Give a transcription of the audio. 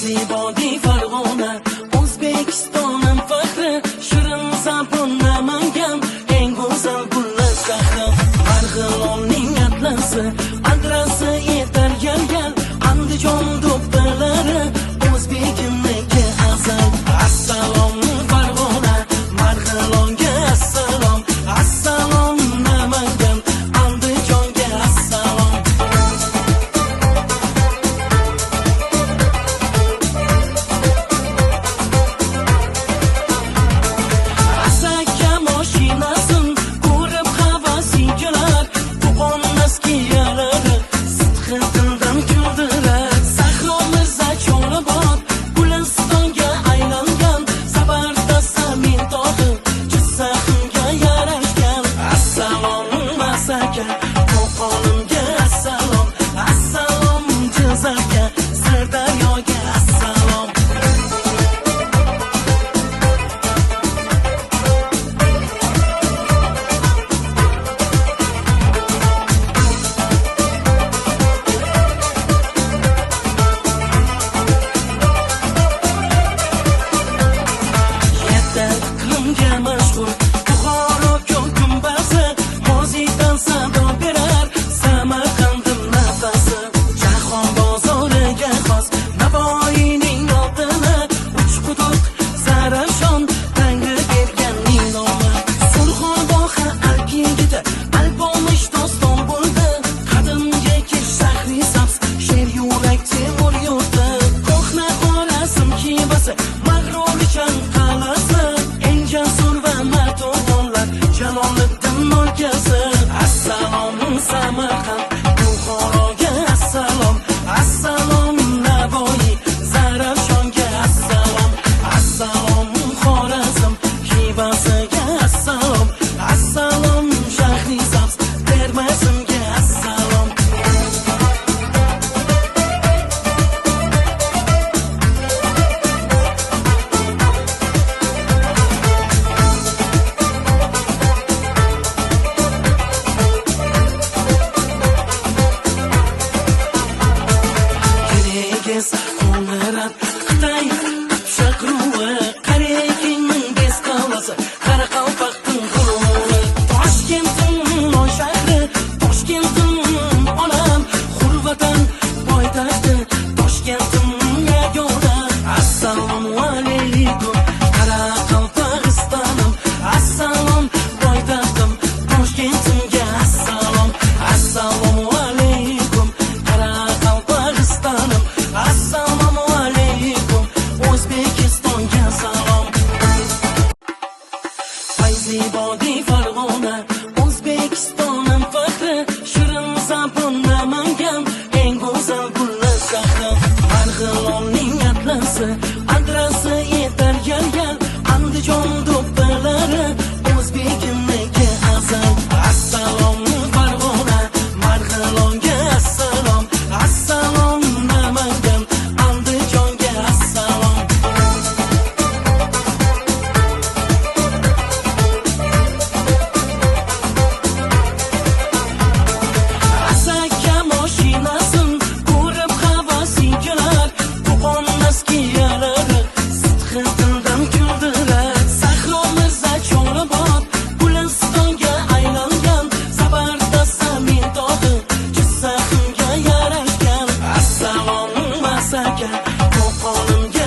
Zibodi Farg'ona, O'zbekistonim faxri, shirin zabon Namangan, eng go'zal gullar shahri. Marg'ilonning atlasi, adrasi yetar gal-gal, Andijon do'ppilari, o'zbekimniki azal. Assalom Farg'ona, Marg'ilonga assalom, assalom Namangan, Andijonga assalom. Asaka moshinasin ko'rib havasi kelar, Qo'qon askiyalari sidqidildan kuldilar. Sahro Mirza Cho'libod Gulistonga aylangan, Sabarda Samin tog'i Jizzaximga yarashgan. Assalom Asaka, Qo'qonimga assalom, assalom Jizzaxga, Sirdaryoga assalom. Yetti iqlimga mashhur Buxoro ko'k gumbazi, mozidan sado berar Samarqandim nafasi. Jahon bozoriga xos Navoiyning oltini, Uchquduq Zarafshon Tangri berganning nomi. Surxondaryo Alp yigiti, Alpomish doston bo'ldi, qadimgi Kish shahri sabz, sher yurak Temur yurti. Ko'hna Xorazm Xivasi, Mag'rurchan qal'asi, eng jasur va mardonlar Jaloliddin o'lkasi. Assalom Samarqand, Buxoroga assalom, assalom Navoiy Zarafshonga assalom, assalom Xorazm Xivasiga assalom, assalom shahri sabz Termizimga assalom. Kirgiz, Qo'ng'irot, Xitoy, Qipchoq ruvi, Qoraqalpog'ning besqalasi, Qoraqalpoqning g'ururi. Toshkentim oy shahri, Toshkentim onam, Hurvatan poytaxti, Toshkentim yagona. Assalomu alaykum, Qoraqalpog'istonim, assalom poytaxtim, Toshkentimga assalom, assalomu alaykum, Qoraqalpog'istonim, assalomu alaykum, O'zbekistonga salom. Zibodi Farg'ona, O'zbekistonim faxri, shirin zabon Namangan, eng go'zal gullar shahri. Marg'ilonning atlasi, adrasi yetar gal-gal, Andijon do'ppilari, o'zbekimniki azal. Assalom Farg'ona, Marg'ilonga assalom, assalom Namangan, Andijonga assalom. Asaka moshinasin ko'rib havasi kelar, Qo'qon askiyalari sidqidildan kuldilar. Sahro Mirza Cho'libod Gulistonga aylangan, Sabarda Samin tog'i Jizzaximga yarashgan. Assalom Asaka, Qo'qonimga